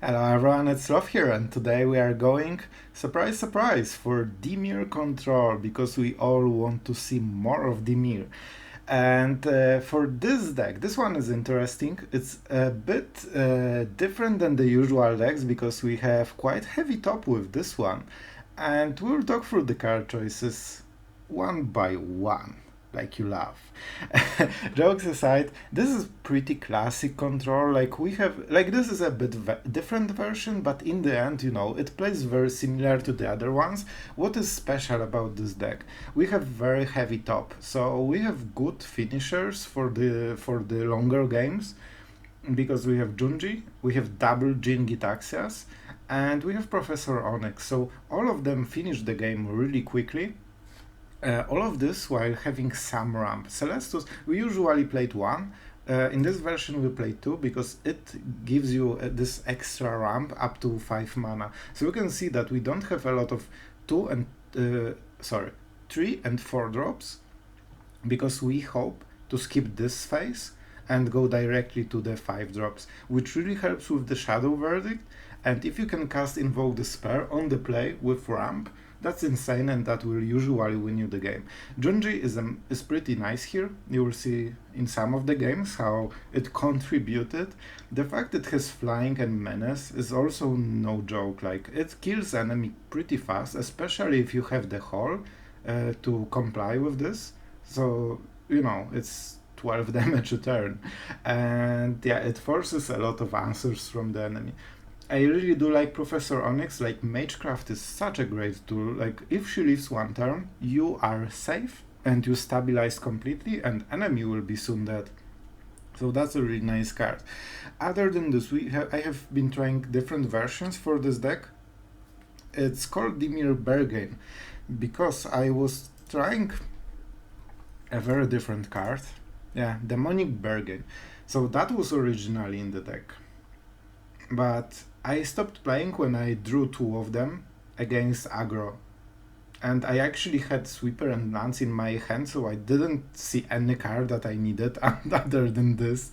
Hello everyone, it's Sloth here, and today we are going, surprise surprise, for Dimir control, because we all want to see more of Dimir. And for this deck, this one is interesting. It's a bit different than the usual decks, because we have quite heavy top with this one. And we'll talk through the card choices one by one, like you love. Jokes aside, this is pretty classic control. Like we have, like this is a bit different version, but in the end, it plays very similar to the other ones. What is special about this deck? We have very heavy top, so we have good finishers for the longer games, because we have Junji, we have double Jin-Gitaxias, and we have Professor Onyx. So all of them finish the game really quickly. All of this while having some ramp. Celestus, we usually played one. In this version we played two, because it gives you this extra ramp up to 5 mana. So you can see that we don't have a lot of 3 and 4 drops, because we hope to skip this phase and go directly to the 5 drops, which really helps with the Shadow Verdict. And if you can cast Invoke Despair on the play with ramp, that's insane, and that will usually win you the game. Junji is pretty nice here. You will see in some of the games how it contributed. The fact it has flying and menace is also no joke. Like, it kills enemy pretty fast, especially if you have the hull to comply with this. So, it's 12 damage a turn. And yeah, it forces a lot of answers from the enemy. I really do like Professor Onyx. Like, Magecraft is such a great tool. Like, if she lives one turn, you are safe and you stabilize completely, and enemy will be soon dead. So that's a really nice card. Other than this, I have been trying different versions for this deck. It's called Dimir Bergain, because I was trying a very different card. Yeah, Demonic Bergain. So that was originally in the deck. But I stopped playing when I drew 2 of them against aggro. And I actually had Sweeper and Lance in my hand, so I didn't see any card that I needed other than this.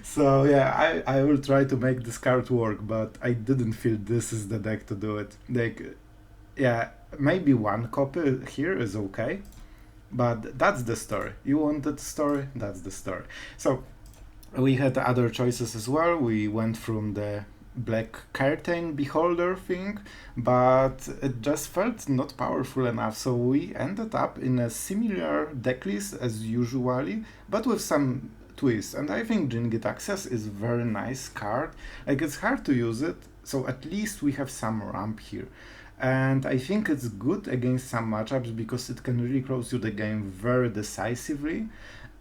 So yeah, I will try to make this card work, but I didn't feel this is the deck to do it. Like, yeah, maybe one copy here is okay, but that's the story. You wanted the story? That's the story. So we had other choices as well. We went from the black curtain beholder thing, but it just felt not powerful enough, so we ended up in a similar deck list as usually, but with some twists. And I think Jin-Gitaxias is a very nice card. Like, it's hard to use it, so at least we have some ramp here. And I think it's good against some matchups, because it can really close you the game very decisively.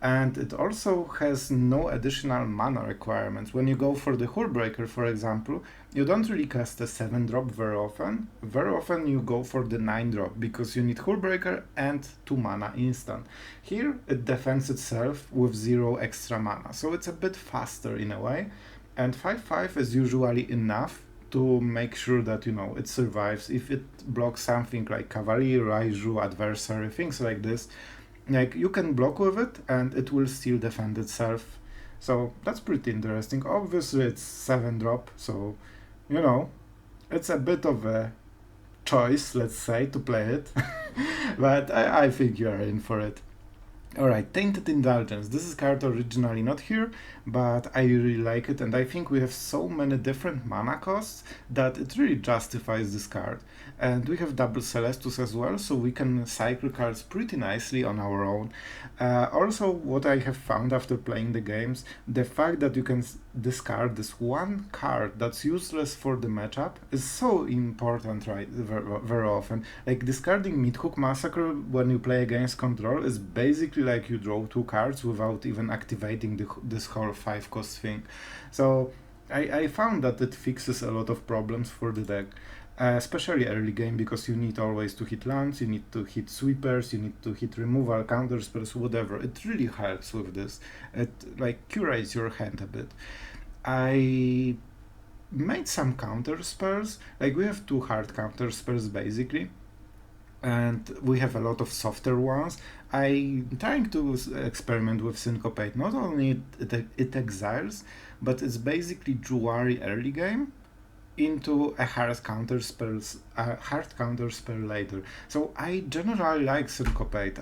And it also has no additional mana requirements. When you go for the Hullbreaker, for example, you don't really cast a 7-drop very often. Very often you go for the 9-drop, because you need Hullbreaker and 2 mana instant. Here it defends itself with 0 extra mana, so it's a bit faster in a way. And 5/5 is usually enough to make sure that, it survives. If it blocks something like Cavalier, Raiju, Adversary, things like this, like, you can block with it and it will still defend itself. So that's pretty interesting. Obviously it's 7-drop, so it's a bit of a choice, let's say, to play it. But I think you are in for it. Alright, Tainted Indulgence. This is card originally not here, but I really like it, and I think we have so many different mana costs that it really justifies this card. And we have double Celestus as well, so we can cycle cards pretty nicely on our own. Also, what I have found after playing the games, the fact that you can discard this one card that's useless for the matchup is so important, right? Very often. Like, discarding Midhook Massacre when you play against control is basically like you draw 2 cards without even activating this whole 5-cost thing. So I found that it fixes a lot of problems for the deck. Especially early game, because you need always to hit lands, you need to hit sweepers, you need to hit removal, counter spells, whatever. It really helps with this. It like curates your hand a bit. I made some counter spells. Like, we have 2 hard counter spells basically, and we have a lot of softer ones. I'm trying to experiment with Syncopate. Not only it exiles, but it's basically Jwari early game, into a hard counter spell later. So I generally like Syncopate.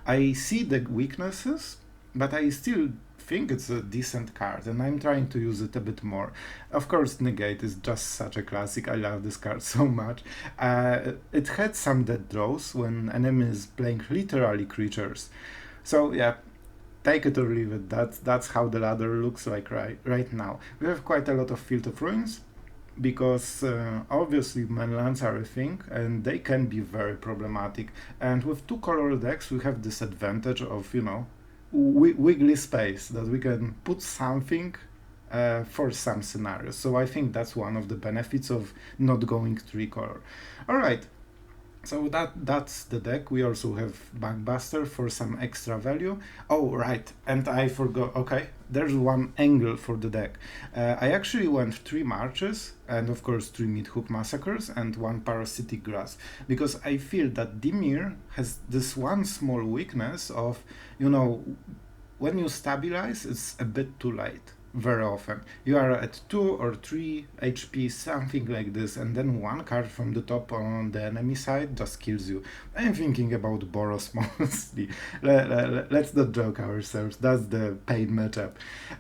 I see the weaknesses, but I still think it's a decent card, and I'm trying to use it a bit more. Of course, Negate is just such a classic. I love this card so much. It had some dead draws when enemy is playing literally creatures. So yeah, take it or leave it. That's how the ladder looks like right now. We have quite a lot of Field of Ruins, because obviously manlands are a thing and they can be very problematic. And with 2-color decks, we have this advantage of, wiggly space that we can put something for some scenarios. So I think that's one of the benefits of not going 3-color. All right. So that's the deck. We also have Bankbuster for some extra value. Oh, right, and I forgot. Okay, there's one angle for the deck. I actually went 3 Marches, and of course 3 Mid-Hook Massacres, and 1 Parasitic Grasp, because I feel that Dimir has this one small weakness of, when you stabilize, it's a bit too late. Very often you are at 2 or 3 HP, something like this, and then one card from the top on the enemy side just kills you. I'm thinking about Boros mostly. Let's not joke ourselves, that's the paid matchup.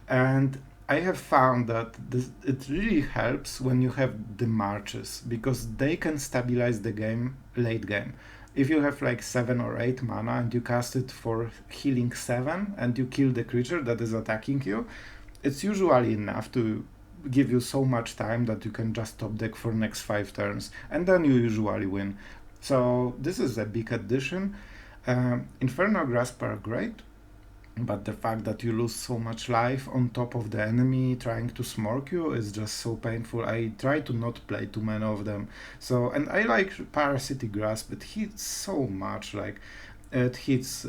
And I have found that it really helps when you have the marches, because they can stabilize the game late game. If you have like 7 or 8 mana and you cast it for healing 7 and you kill the creature that is attacking you, it's usually enough to give you so much time that you can just top deck for next 5 turns, and then you usually win. So this is a big addition. Infernal Grasp are great, but the fact that you lose so much life on top of the enemy trying to smork you is just so painful. I try to not play too many of them. So, and I like Parasitic Grasp. It hits so much, like it hits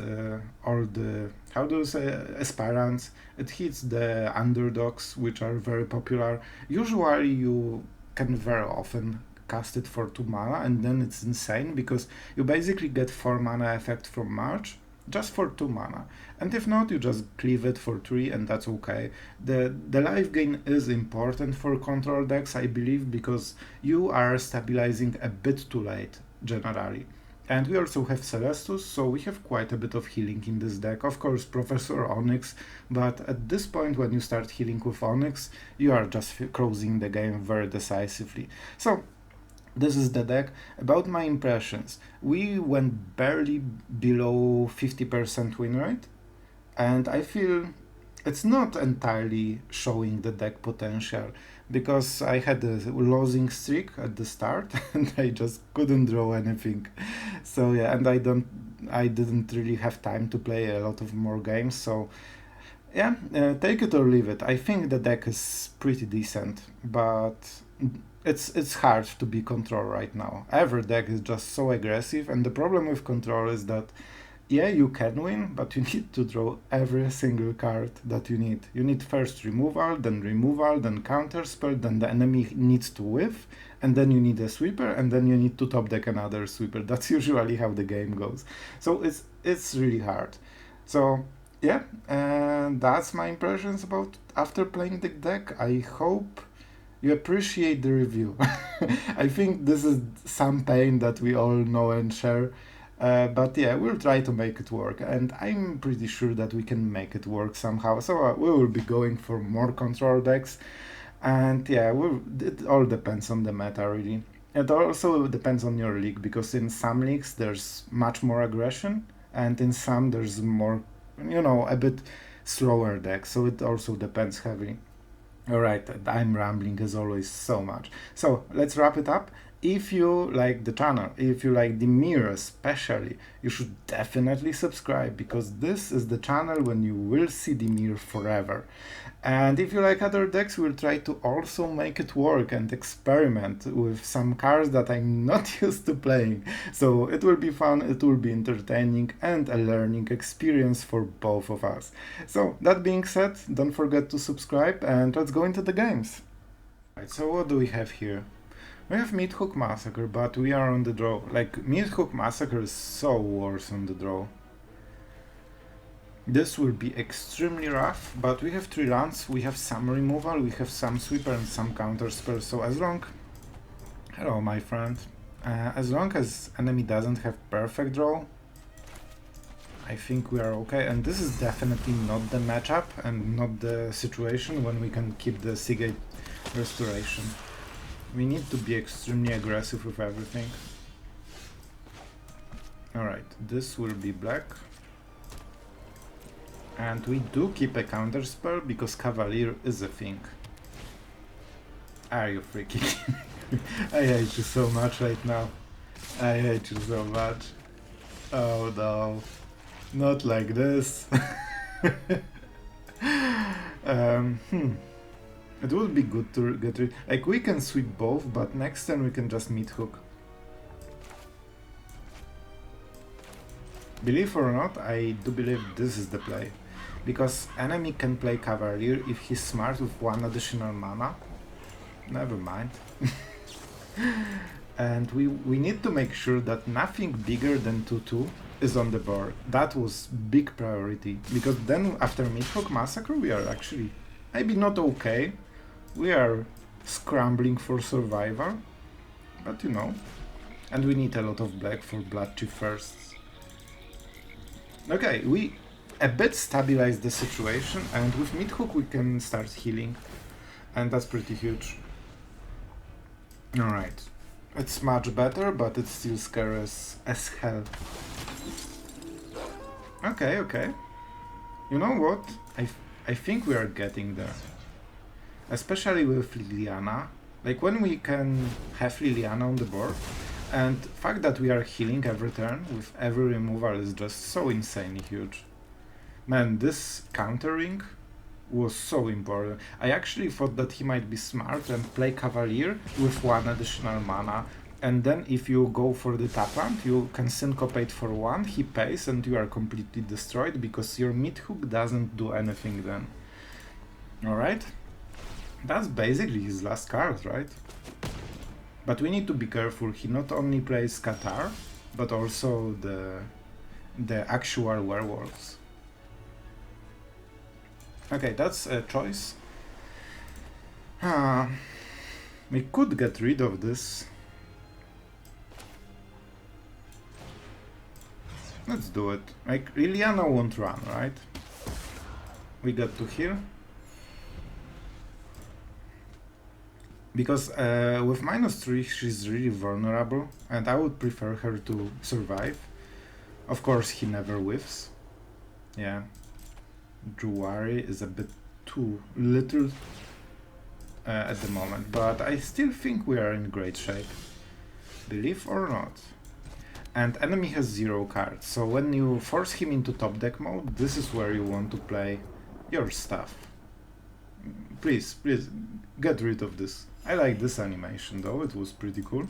all the, how do you say, aspirants. It hits the underdogs, which are very popular. Usually you can very often cast it for 2 mana, and then it's insane, because you basically get 4 mana effect from March just for 2 mana. And if not, you just cleave it for 3, and that's okay. The life gain is important for control decks, I believe, because you are stabilizing a bit too late, generally. And we also have Celestus, so we have quite a bit of healing in this deck. Of course, Professor Onyx, but at this point when you start healing with Onyx, you are just closing the game very decisively. So, this is the deck. About my impressions, we went barely below 50% win rate, and I feel it's not entirely showing the deck potential, because I had a losing streak at the start and I just couldn't draw anything. So yeah, and I didn't really have time to play a lot of more games. So yeah, take it or leave it. I think the deck is pretty decent, but it's hard to be control right now. Every deck is just so aggressive, and the problem with control is that yeah, you can win, but you need to draw every single card that you need. You need first removal, then counterspell, then the enemy needs to whiff, and then you need a sweeper, and then you need to top deck another sweeper. That's usually how the game goes. So it's really hard. So yeah, and that's my impressions about after playing the deck. I hope you appreciate the review. I think this is some pain that we all know and share. But yeah, we'll try to make it work, and I'm pretty sure that we can make it work somehow. So we will be going for more control decks, and yeah, it all depends on the meta, really. It also depends on your league, because in some leagues there's much more aggression, and in some there's more, a bit slower decks, so it also depends heavily. Alright, I'm rambling as always so much. So let's wrap it up. If you like the channel, if you like Dimir especially, you should definitely subscribe, because this is the channel when you will see Dimir forever. And if you like other decks, we'll try to also make it work and experiment with some cards that I'm not used to playing. So it will be fun, it will be entertaining, and a learning experience for both of us. So that being said, don't forget to subscribe, and let's go into the games. Right, so what do we have here? We have Mid-Hook Massacre, but we are on the draw. Like, Mid-Hook Massacre is so worse on the draw. This will be extremely rough, but we have 3 lands, we have some removal, we have some sweeper and some counter spells, so as long... Hello, my friend. As long as enemy doesn't have perfect draw, I think we are okay, and this is definitely not the matchup and not the situation when we can keep the Seagate restoration. We need to be extremely aggressive with everything. Alright, this will be black. And we do keep a counter spell because Cavalier is a thing. Are you freaking kidding me? I hate you so much right now. I hate you so much. Oh no. Not like this. It would be good to get rid. Like, we can sweep both, but next turn we can just meat hook. Believe or not, I do believe this is the play. Because enemy can play Cavalier if he's smart with 1 additional mana. Never mind. And we need to make sure that nothing bigger than 2/2 is on the board. That was big priority. Because then after Midhook Massacre we are actually maybe not okay. We are scrambling for survival. But you know. And we need a lot of black for Bloodchief first. Okay, we a bit stabilize the situation, and with Midhook we can start healing, and that's pretty huge. Alright, it's much better, but it's still scary as hell. Okay, okay. You know what? I think we are getting there. Especially with Liliana. Like, when we can have Liliana on the board, and the fact that we are healing every turn with every removal is just so insanely huge. Man, this countering was so important. I actually thought that he might be smart and play Cavalier with 1 additional mana, and then if you go for the tap land, you can Syncopate for 1, he pays, and you are completely destroyed because your Midhook doesn't do anything then. Alright? That's basically his last card, right? But we need to be careful. He not only plays Qatar, but also the actual werewolves. Okay, that's a choice. We could get rid of this. Let's do it. Like, Liliana won't run, right? We got to heal. Because with -3 she's really vulnerable, and I would prefer her to survive. Of course, he never whiffs. Yeah. Jwari is a bit too little at the moment, but I still think we are in great shape. Believe or not. And enemy has 0 cards, so when you force him into top deck mode, this is where you want to play your stuff. Please, please, get rid of this. I like this animation though, it was pretty cool.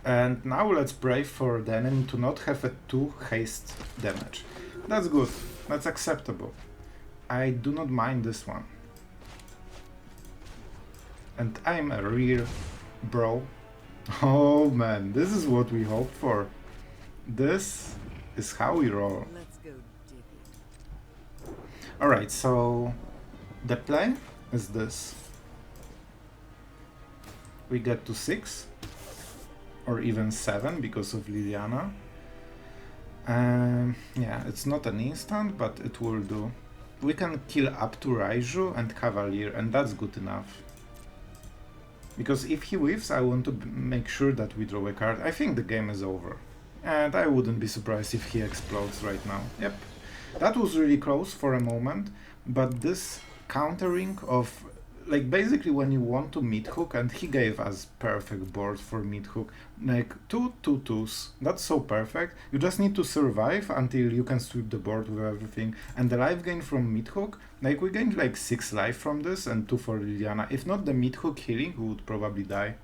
And now let's pray for the enemy to not have a 2 haste damage. That's good, that's acceptable. I do not mind this one. And I'm a real bro. Oh man, this is what we hoped for. This is how we roll. Let's go digging. Alright, so the play is this. We get to 6 or even 7 because of Liliana. Yeah, it's not an instant, but it will do. We can kill up to Raiju and Cavalier, and that's good enough. Because if he whiffs, I want to make sure that we draw a card. I think the game is over. And I wouldn't be surprised if he explodes right now. Yep. That was really close for a moment, but this countering of... Like, basically when you want to mid-hook, and he gave us perfect board for mid-hook. Like, 2 2/2s. That's so perfect. You just need to survive until you can sweep the board with everything. And the life gain from mid-hook, like, we gained like 6 life from this and 2 for Liliana. If not the mid-hook healing, we would probably die.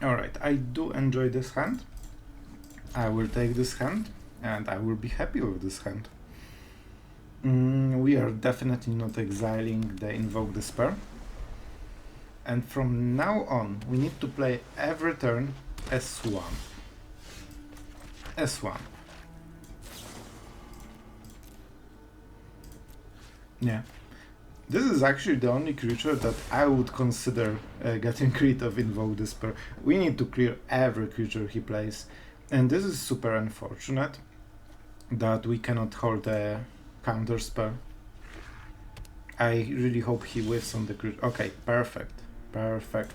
Alright, I do enjoy this hand. I will take this hand, and I will be happy with this hand. We are definitely not exiling the Invoke Despair. And from now on, we need to play every turn S1. S1. Yeah. This is actually the only creature that I would consider getting rid of Invoke Despair. We need to clear every creature he plays. And this is super unfortunate that we cannot hold a counter spell. I really hope he whiffs on the creature. Okay, perfect. Perfect.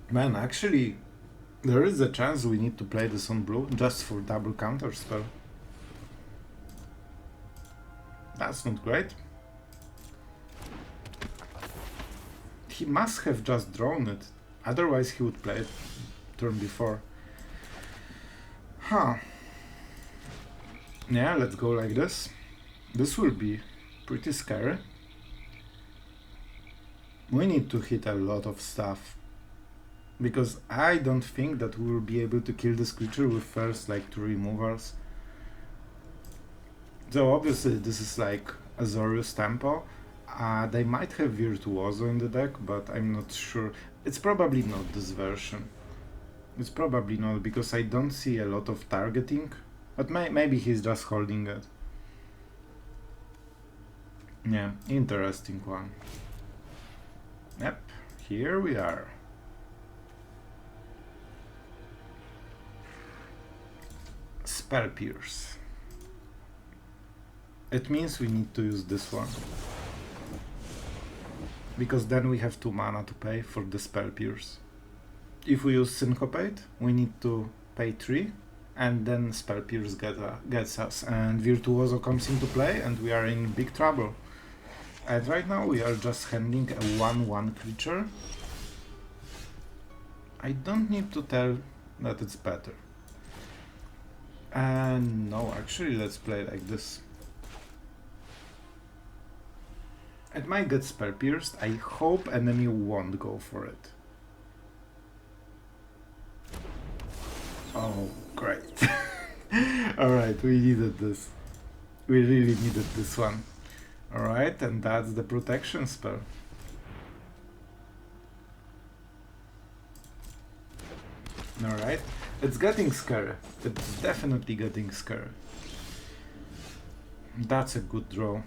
Man, actually, there is a chance we need to play this on blue just for double counter spell. That's not great. He must have just drawn it, otherwise he would play it turn before. Huh. Yeah, let's go like this. This will be pretty scary. We need to hit a lot of stuff, because I don't think that we will be able to kill this creature with first like 2 removals. So obviously this is like Azorius tempo. They might have Virtuoso in the deck, but I'm not sure. It's probably not this version. It's probably not, because I don't see a lot of targeting. But maybe he's just holding it. Yeah, interesting one. Yep, here we are. Spell Pierce. It means we need to use this one, because then we have 2 mana to pay for the Spell Pierce. If we use Syncopate, we need to pay 3, and then Spell Pierce gets us, and Virtuoso comes into play, and we are in big trouble. And right now we are just handling a 1/1 creature. I don't need to tell that it's better. And no, actually let's play like this. It might get Spell Pierced. I hope enemy won't go for it. Oh, great. Alright, we needed this. We really needed this one. Alright, and that's the protection spell. Alright, it's getting scary. It's definitely getting scary. That's a good draw.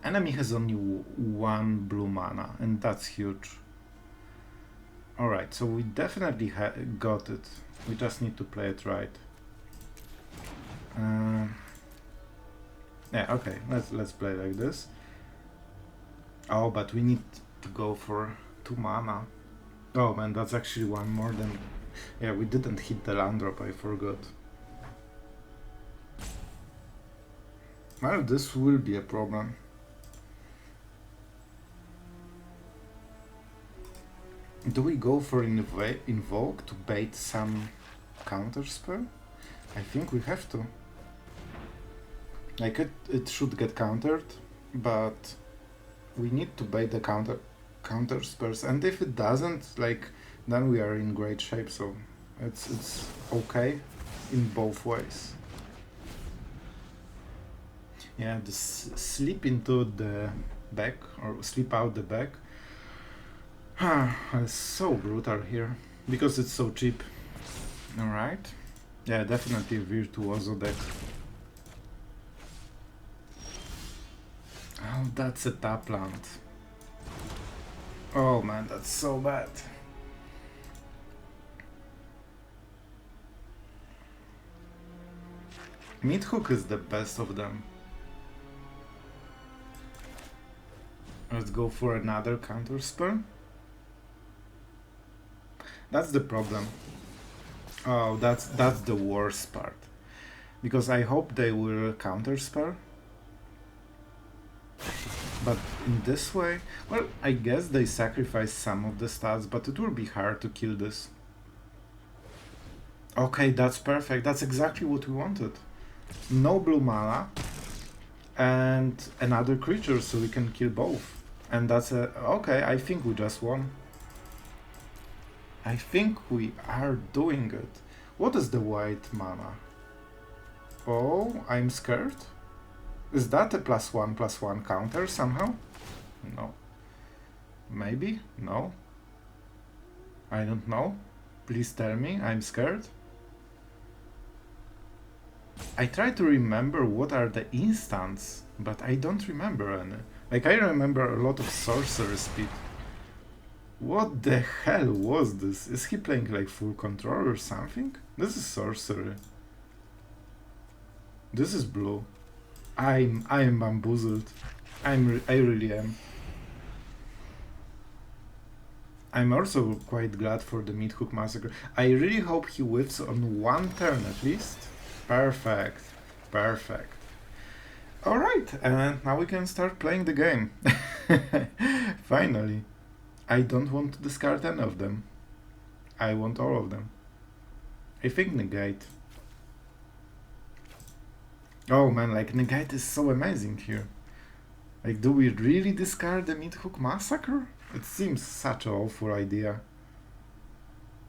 Enemy has only 1 blue mana, and that's huge. Alright, so we definitely got it. We just need to play it right. Yeah, okay, let's play like this. Oh, but we need to go for 2 mana. Oh man, that's actually 1 more than... Yeah, we didn't hit the land drop, I forgot. Well, this will be a problem. Do we go for Invoke to bait some counter spell? I think we have to. Like it should get countered, but we need to bait the counter spells, and if it doesn't, like, then we are in great shape. So it's okay in both ways. Yeah, this slip into the back or slip out the back. It's so brutal here because it's so cheap. Alright. Yeah, definitely a Virtuoso deck. Oh, that's a tap land. Oh man, that's so bad. Midhook is the best of them. Let's go for another counter spell. That's the problem. Oh, that's the worst part. Because I hope they will counterspell. But in this way, well, I guess they sacrifice some of the stats, but it will be hard to kill this. Okay, that's perfect. That's exactly what we wanted. No blue mana and another creature, so we can kill both. And that's a... Okay, I think we just won. I think we are doing it. What is the white mana? Oh, I'm scared. Is that a +1/+1 counter somehow? No. Maybe? No. I don't know. Please tell me. I'm scared. I try to remember what are the instants, but I don't remember any. Like, I remember a lot of sorcery speed. What the hell was this? Is he playing like full control or something? This is sorcery. This is blue. I am bamboozled. I really am. I'm also quite glad for the Mid-Hook Massacre. I really hope he whiffs on one turn at least. Perfect. Perfect. Alright, and now we can start playing the game. Finally. I don't want to discard any of them. I want all of them. I think Negate. Oh man, like Negate is so amazing here. Like, do we really discard the Mid-Hook Massacre? It seems such an awful idea.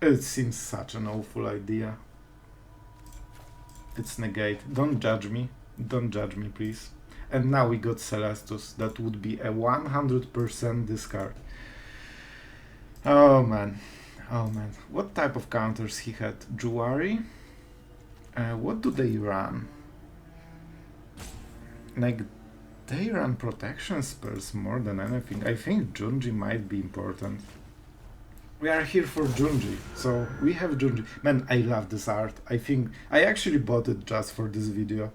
It seems such an awful idea. It's Negate. Don't judge me. Don't judge me, please. And now we got Celestus. That would be a 100% discard. Oh man. Oh man. What type of counters he had? Jwari? What do they run? Like, they run protection spells more than anything. I think Junji might be important. We are here for Junji, so we have Junji. Man, I love this art. I think I actually bought it just for this video.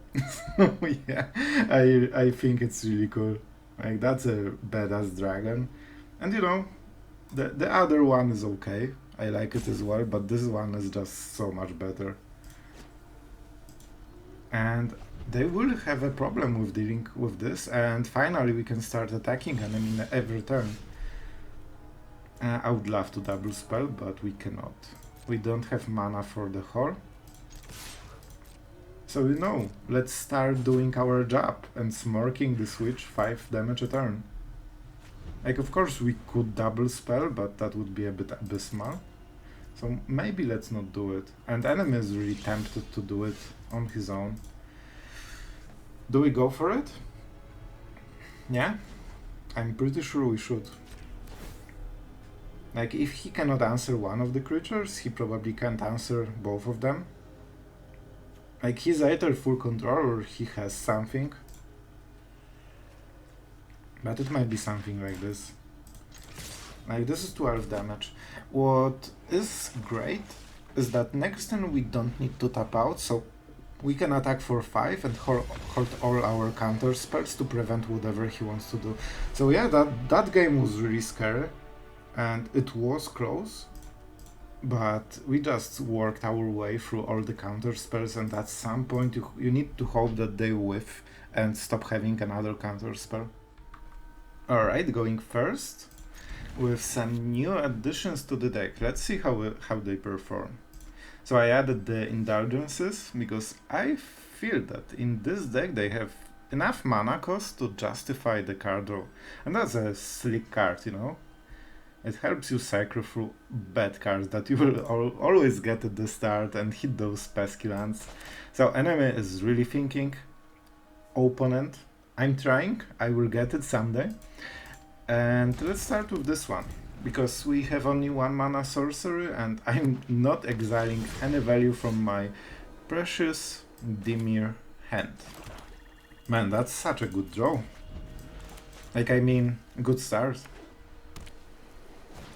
So yeah, I think it's really cool. Like, that's a badass dragon. And you know, the other one is okay. I like it as well, but this one is just so much better. And they will have a problem with dealing with this, and finally we can start attacking enemy every turn. I would love to double spell, but we cannot. We don't have mana for the whole. So you know, let's start doing our job and smorking the switch 5 damage a turn. Like, of course we could double spell, but that would be a bit abysmal. So maybe let's not do it. And enemy is really tempted to do it on his own. Do we go for it? Yeah? I'm pretty sure we should. Like, if he cannot answer one of the creatures, he probably can't answer both of them. Like, he's either full control or he has something. But it might be something like this. Like, this is 12 damage. What is great is that next turn we don't need to tap out, so we can attack for 5 and hold all our counter spells to prevent whatever he wants to do. So yeah, that game was really scary, and it was close, but we just worked our way through all the counter spells, and at some point you need to hope that they whiff and stop having another counter spell. Alright, going first with some new additions to the deck. Let's see how they perform. So I added the Indulgences because I feel that in this deck they have enough mana cost to justify the card draw. And that's a slick card, you know? It helps you cycle through bad cards that you will always get at the start and hit those pesky lands. So enemy is really thinking. Opponent, I'm trying, I will get it someday. And let's start with this one, because we have only 1 mana sorcery and I'm not exiling any value from my precious Dimir hand. Man, that's such a good draw. Like, I mean, good start.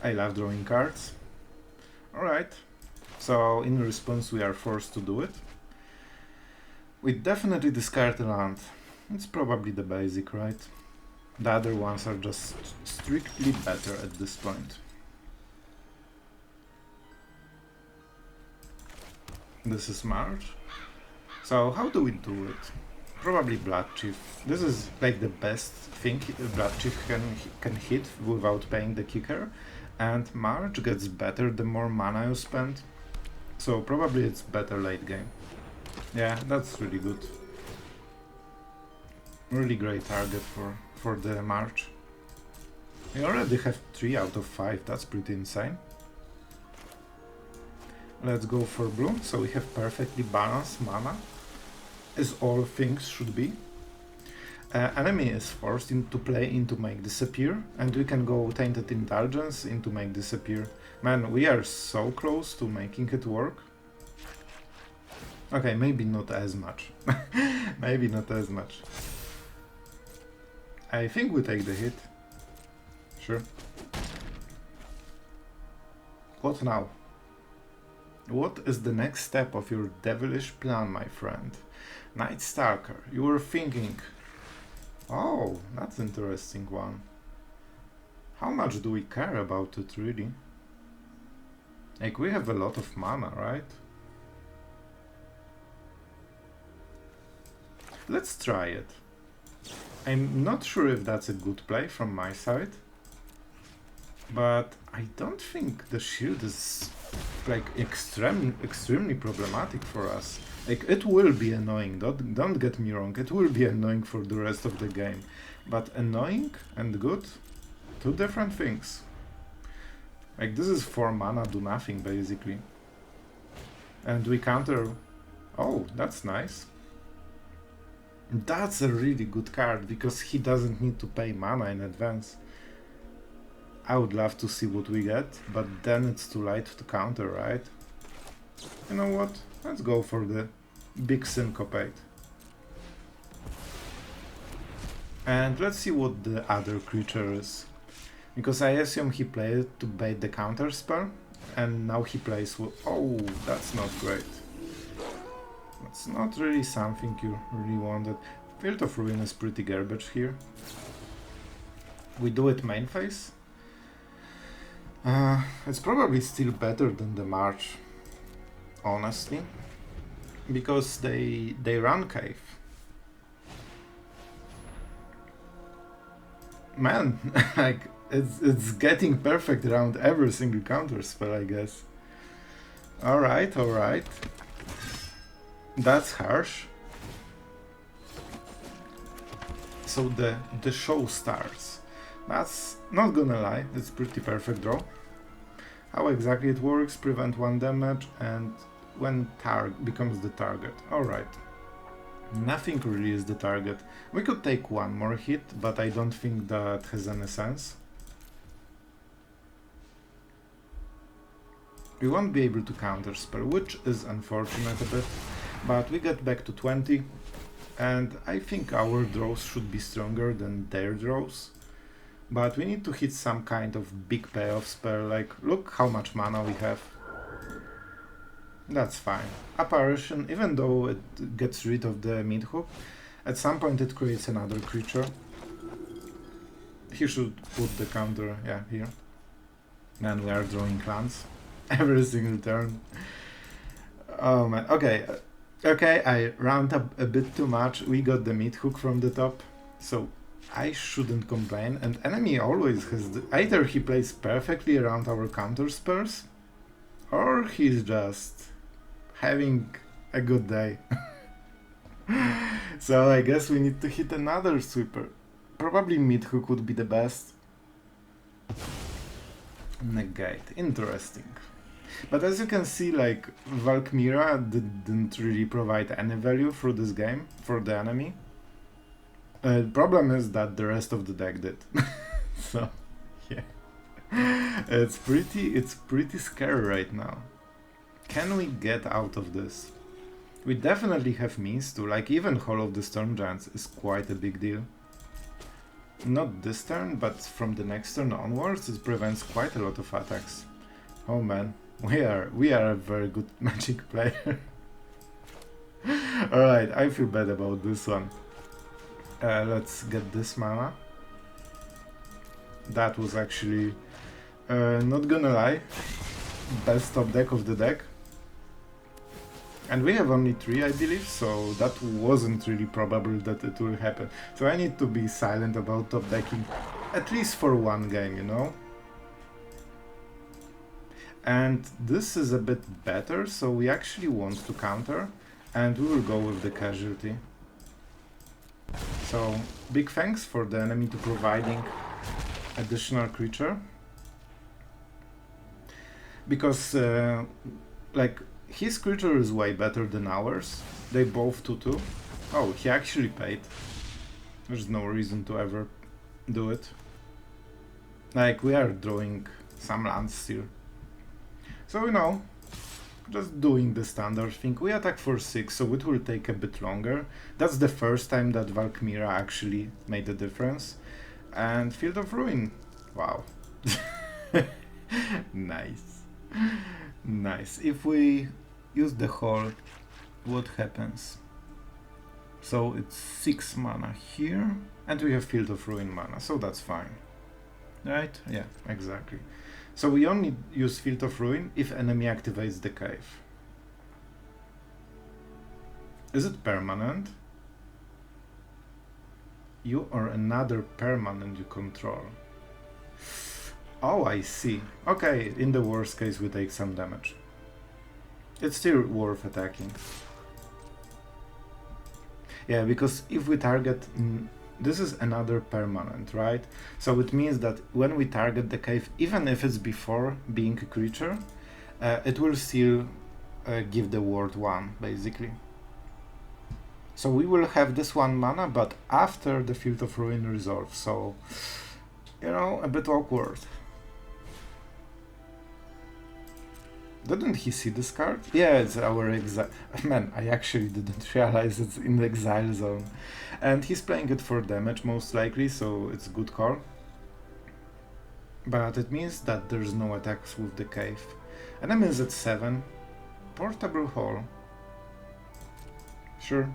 I love drawing cards. Alright, so in response we are forced to do it. We definitely discard a land. It's probably the basic, right? The other ones are just strictly better at this point. This is March. So how do we do it? Probably Bloodchief. This is like the best thing Bloodchief can hit without paying the kicker. And March gets better the more mana you spend. So probably it's better late game. Yeah, that's really good. Really great target for the March. We already have 3 out of 5, that's pretty insane. Let's go for blue, so we have perfectly balanced mana, as all things should be. Enemy is forced to play into Make Disappear, and we can go Tainted Indulgence into Make Disappear. Man, we are so close to making it work. Okay, maybe not as much. Maybe not as much. I think we take the hit. Sure. What now? What is the next step of your devilish plan, my friend? Night Stalker, you were thinking... Oh, that's an interesting one. How much do we care about it, really? Like, we have a lot of mana, right? Let's try it. I'm not sure if that's a good play from my side, but I don't think the shield is like extremely problematic for us. Like, it will be annoying, don't get me wrong, it will be annoying for the rest of the game, but annoying and good, two different things. Like, this is 4 mana, do nothing basically, and we counter. Oh, that's nice. That's a really good card, because he doesn't need to pay mana in advance. I would love to see what we get, but then it's too late to counter, right? You know what? Let's go for the big Syncopate. And let's see what the other creature is. Because I assume he played it to bait the counter spell, and now he plays with... Oh, that's not great. That's not really something you really wanted. Field of Ruin is pretty garbage here. We do it main phase. It's probably still better than the March, honestly, because they run cave. Man, like it's getting perfect around every single counter spell, I guess. All right. That's harsh. So the show starts. That's not gonna lie, it's pretty perfect draw. How exactly it works: prevent 1 damage and when becomes the target. Alright. Nothing really is the target. We could take 1 more hit, but I don't think that has any sense. We won't be able to counterspell, which is unfortunate a bit, but we get back to 20, and I think our draws should be stronger than their draws. But we need to hit some kind of big payoff spell, like, look how much mana we have. That's fine. Apparition, even though it gets rid of the mid-hook, at some point it creates another creature. He should put the counter, yeah, here. And we are drawing lands every single turn. Oh man, okay, I round up a bit too much. We got the mid-hook from the top, so I shouldn't complain, and enemy always has either he plays perfectly around our counter spells, or he's just having a good day. So I guess we need to hit another sweeper. Probably mid-hook would be the best. Negate, interesting. But as you can see, like, Valkmira didn't really provide any value through this game for the enemy. The problem is that the rest of the deck did. So, yeah. It's pretty scary right now. Can we get out of this? We definitely have means to, like, even Hall of the Storm Giants is quite a big deal. Not this turn, but from the next turn onwards it prevents quite a lot of attacks. Oh man, we are a very good Magic player. Alright, I feel bad about this one. Let's get this mana. That was actually, not gonna lie, best top deck of the deck. And we have only 3, I believe, so that wasn't really probable that it will happen. So I need to be silent about top decking, at least for 1 game, you know? And this is a bit better, so we actually want to counter, and we will go with the casualty. So, big thanks for the enemy to providing additional creature. Because, like, his creature is way better than ours. They both 2/2. Oh, he actually paid. There's no reason to ever do it. Like, we are drawing some lands still. So, you know, Just doing the standard thing. We attack for 6, so it will take a bit longer. That's the first time that Valkmira actually made a difference. And Field of Ruin. Wow. Nice. Nice. If we use the hole, what happens? So it's 6 mana here, and we have Field of Ruin mana, so that's fine. Right? Yeah, exactly. So we only use Field of Ruin if enemy activates the cave. Is it permanent? You or another permanent you control. Oh, I see. Okay, in the worst case we take some damage. It's still worth attacking. Yeah, because if we target... this is another permanent, right? So it means that when we target the cave, even if it's before being a creature, it will still give the ward 1, basically. So we will have this 1 mana, but after the Field of Ruin resolve, so, you know, a bit awkward. Didn't he see this card? Yeah, it's our exile. Man, I actually didn't realize it's in the exile zone. And he's playing it for damage most likely, so it's a good call. But it means that there's no attacks with the cave. Enemy is at 7. Portable hole. Sure.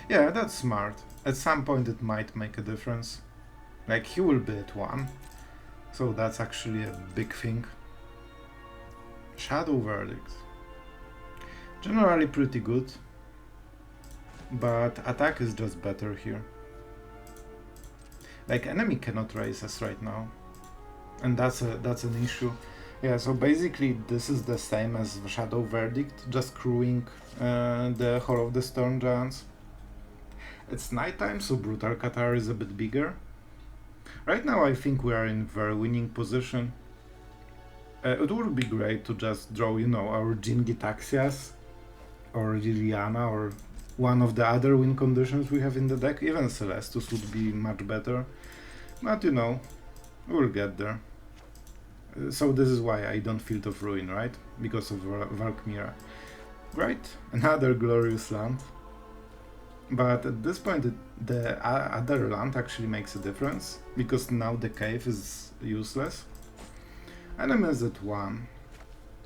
Yeah, that's smart. At some point it might make a difference. Like, he will be at 1. So that's actually a big thing. Shadow Verdict. Generally pretty good, but attack is just better here. Like, enemy cannot raise us right now, and that's an issue. Yeah, so basically this is the same as the Shadow Verdict, just crewing the Hall of the Storm Giants. It's nighttime, so Brutal Qatar is a bit bigger. Right now I think we are in very winning position. It would be great to just draw, you know, our Jin-Gitaxias or Liliana or one of the other win conditions we have in the deck. Even Celestus would be much better. But, you know, we'll get there. So this is why I don't Field of Ruin, right? Because of Valkmira. Great, another glorious land. But at this point, the other land actually makes a difference, because now the cave is useless. Enemy is at 1.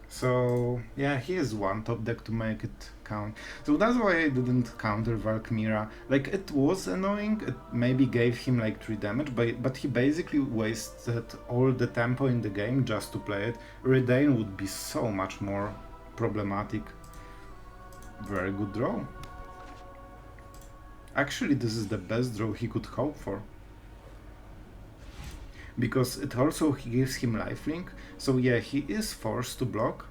So, yeah, he is 1 top deck to make it count. So that's why I didn't counter Valkmira. Like, it was annoying, it maybe gave him like 3 damage, but he basically wasted all the tempo in the game just to play it. Redain would be so much more problematic. Very good draw. Actually, this is the best draw he could hope for. Because it also gives him lifelink, so yeah, he is forced to block.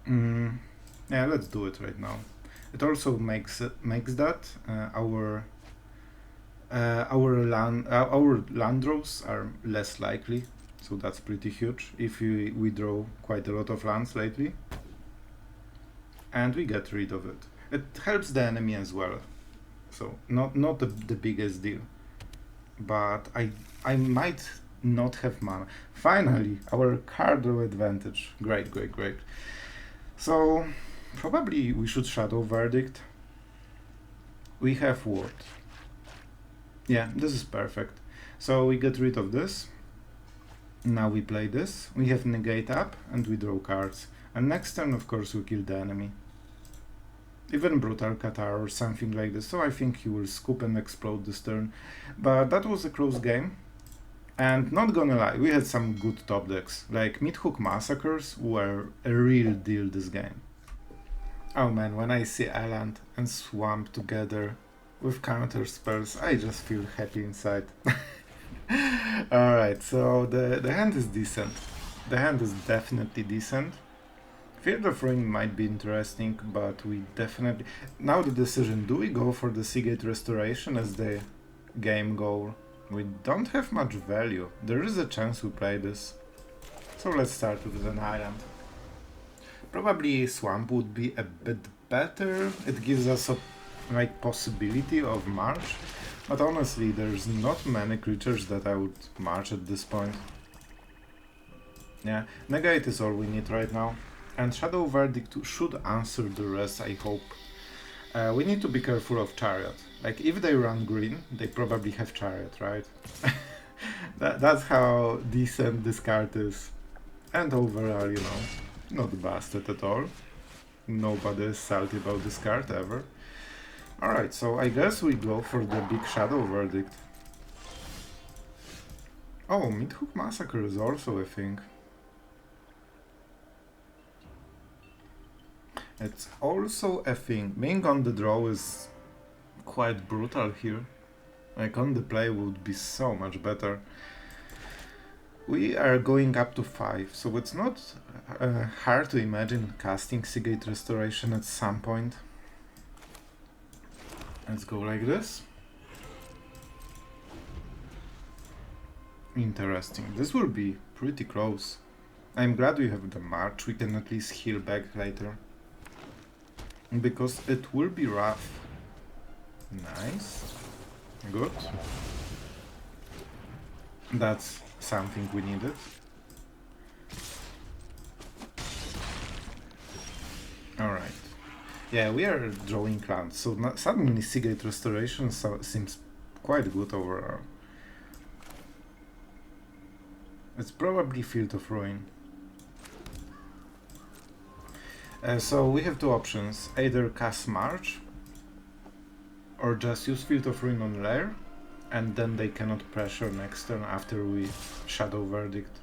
Yeah, let's do it right now. It also makes that our land draws are less likely, so that's pretty huge if we draw quite a lot of lands lately, and we get rid of it. It helps the enemy as well, so not the biggest deal. But I might not have mana. Finally, our card draw advantage. Great, great, great. So, probably we should Shadow Verdict. We have Ward. Yeah, this is perfect. So we get rid of this. Now we play this. We have Negate up and we draw cards. And next turn, of course, we kill the enemy. Even Brutal Qatar or something like this, so I think he will scoop and explode this turn. But that was a close game, and not gonna lie, we had some good top decks, like Midhook Massacres were a real deal this game. Oh man, when I see Island and Swamp together with counter spells, I just feel happy inside. Alright, so the hand is decent. The hand is definitely decent. Field of Ruin might be interesting, but we definitely... Now the decision, do we go for the Seagate Restoration as the game goal? We don't have much value. There is a chance we play this. So let's start with an island. Probably Swamp would be a bit better. It gives us a possibility of March. But honestly, there's not many creatures that I would March at this point. Yeah, Negate is all we need right now. And Shadow Verdict should answer the rest, I hope. We need to be careful of Chariot. Like, if they run green, they probably have Chariot, right? That's how decent this card is. And overall, you know, not busted at all. Nobody is salty about this card ever. Alright, so I guess we go for the big Shadow Verdict. Oh, Midhook Massacre is also a thing. It's also a thing. Being on the draw is quite brutal here. Like, on the play would be so much better. We are going up to 5, so it's not hard to imagine casting Seagate Restoration at some point. Let's go like this. Interesting. This will be pretty close. I'm glad we have the March. We can at least heal back later. Because it will be rough. Nice. Good. That's something we needed. Alright. Yeah, we are drawing lands, so suddenly Seagate Restoration seems quite good overall. It's probably Field of Ruin. So we have two options, either cast March or just use Field of Ruin on Lair, and then they cannot pressure next turn after we Shadow Verdict.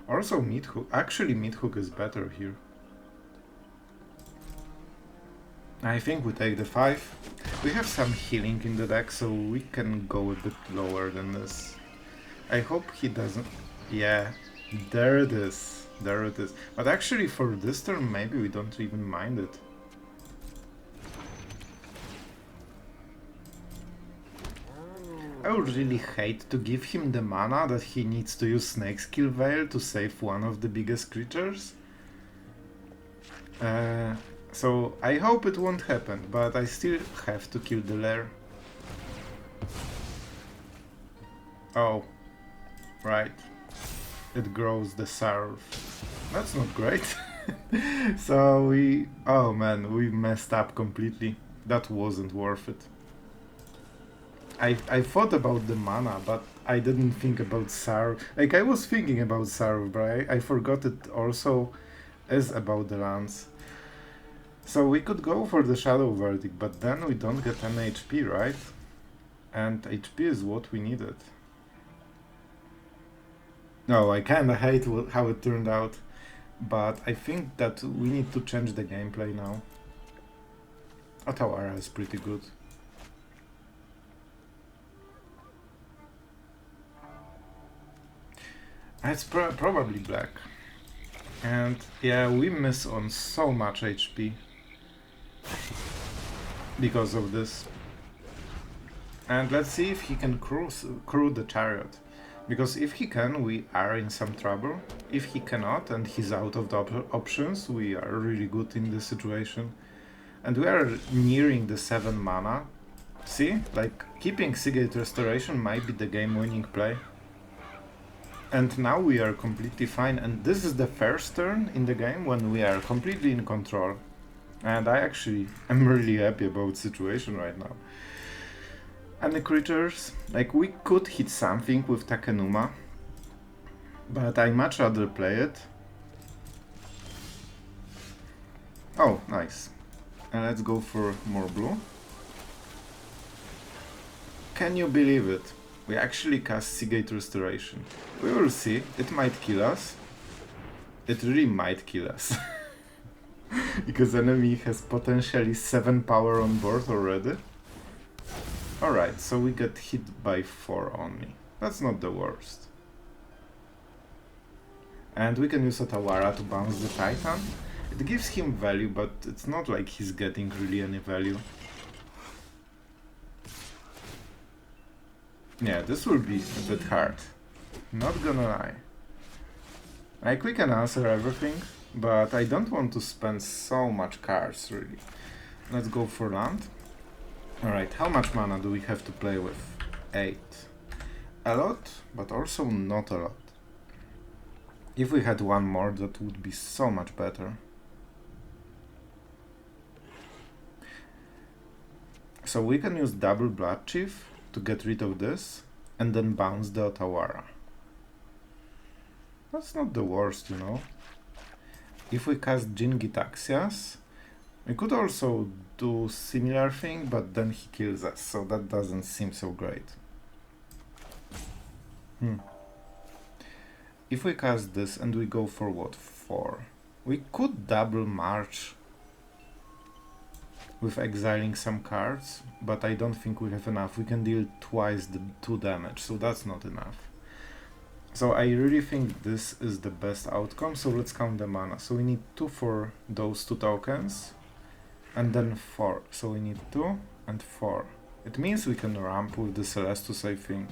Also Midhook, actually Midhook is better here. I think we take the 5. We have some healing in the deck, so we can go a bit lower than this. I hope he doesn't... Yeah, there it is. There it is. But actually for this turn maybe we don't even mind it. I would really hate to give him the mana that he needs to use Snakeskill Veil to save one of the biggest creatures. So I hope it won't happen, but I still have to kill the lair. Oh, right. It grows the Sarv. That's not great. So we... Oh man, we messed up completely. That wasn't worth it. I thought about the mana, but I didn't think about Sarv. Like, I was thinking about Sarv, but I forgot it also is about the lands. So we could go for the Shadow Verdict, but then we don't get any HP, right? And HP is what we needed. No, I kinda hate how it turned out, but I think that we need to change the gameplay now. Otawara is pretty good. It's probably black. And yeah, we miss on so much HP because of this. And let's see if he can crew the Chariot. Because if he can, we are in some trouble. If he cannot and he's out of the options, we are really good in this situation. And we are nearing the 7 mana. See? Like, keeping Seagate Restoration might be the game-winning play. And now we are completely fine, and this is the first turn in the game when we are completely in control. And I actually am really happy about the situation right now. And the creatures, like, we could hit something with Takenuma, but I much rather play it. Oh, nice. And let's go for more blue. Can you believe it? We actually cast Seagate Restoration. We will see. It might kill us. It really might kill us. Because enemy has potentially 7 power on board already. Alright, so we get hit by 4 only. That's not the worst. And we can use Otawara to bounce the Titan. It gives him value, but it's not like he's getting really any value. Yeah, this will be a bit hard. Not gonna lie. Like, we can answer everything, but I don't want to spend so much cards, really. Let's go for land. Alright, how much mana do we have to play with? 8. A lot, but also not a lot. If we had one more, that would be so much better. So we can use double Bloodchief to get rid of this, and then bounce the Otawara. That's not the worst, you know. If we cast Jin-Gitaxias, we could also do similar thing, but then he kills us, so that doesn't seem so great. If we cast this and we go for what, 4? We could double march with exiling some cards, but I don't think we have enough. We can deal twice the 2 damage, so that's not enough. So I really think this is the best outcome, so let's count the mana. So we need 2 for those 2 tokens, and then 4. So we need 2 and 4. It means we can ramp with the Celestus, I think.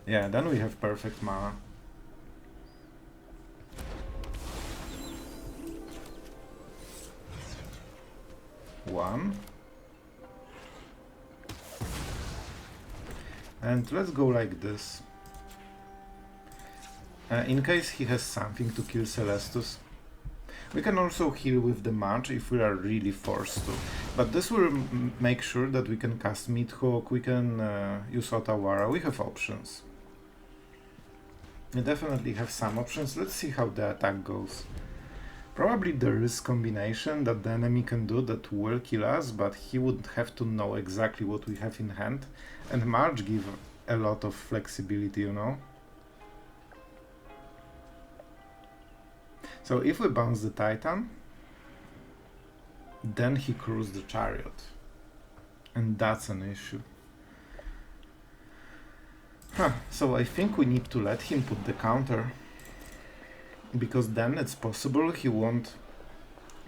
Yeah, then we have perfect mana. One. And let's go like this. In case he has something to kill Celestus. We can also heal with the March if we are really forced to. But this will make sure that we can cast Midhook, we can use Otawara, we have options. We definitely have some options. Let's see how the attack goes. Probably there is combination that the enemy can do that will kill us, but he would have to know exactly what we have in hand. And March give a lot of flexibility, you know. So if we bounce the Titan, then he crews the Chariot. And that's an issue. So I think we need to let him put the counter. Because then it's possible he won't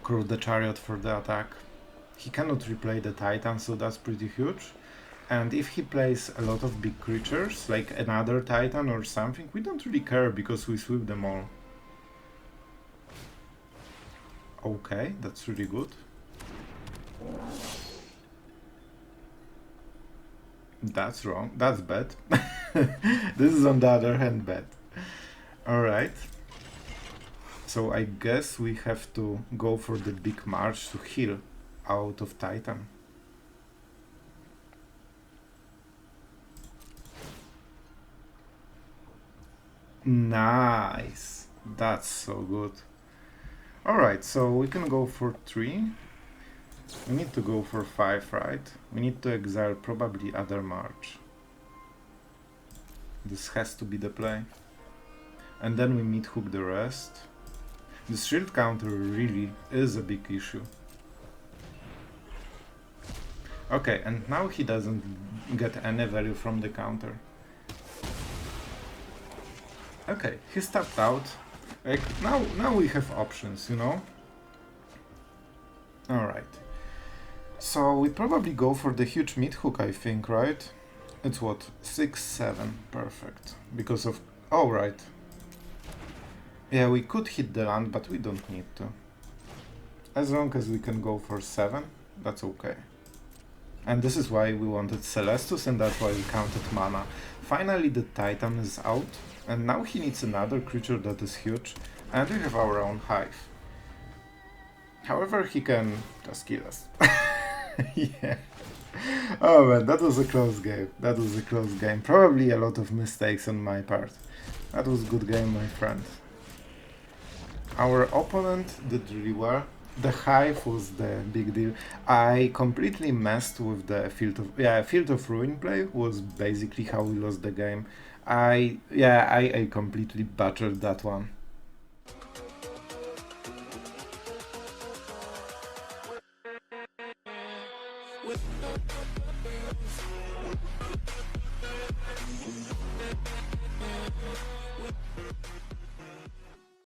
crew the Chariot for the attack. He cannot replay the Titan, so that's pretty huge. And if he plays a lot of big creatures, like another Titan or something, we don't really care because we sweep them all. Okay, that's really good. That's wrong. That's bad. This is on the other hand bad. Alright. So I guess we have to go for the big march to heal out of Titan. Nice. That's so good. Alright, so we can go for 3. We need to go for 5, right? We need to exile probably other march. This has to be the play. And then we Midhook the rest. This shield counter really is a big issue. Okay, and now he doesn't get any value from the counter. Okay, he stepped out. Like, now we have options, you know? Alright. So we probably go for the huge Midhook, I think, right? It's what? 6, 7. Perfect. Because of... Oh, right. Yeah, we could hit the land, but we don't need to. As long as we can go for 7, that's okay. And this is why we wanted Celestus, and that's why we counted mana. Finally the Titan is out, and now he needs another creature that is huge, and we have our own Hive. However, he can just kill us. Yeah. Oh man, that was a close game. That was a close game. Probably a lot of mistakes on my part. That was a good game, my friend. Our opponent did really well. The Hive was the big deal. I completely messed with the Field of Ruin play was basically how we lost the game. I completely butchered that one. With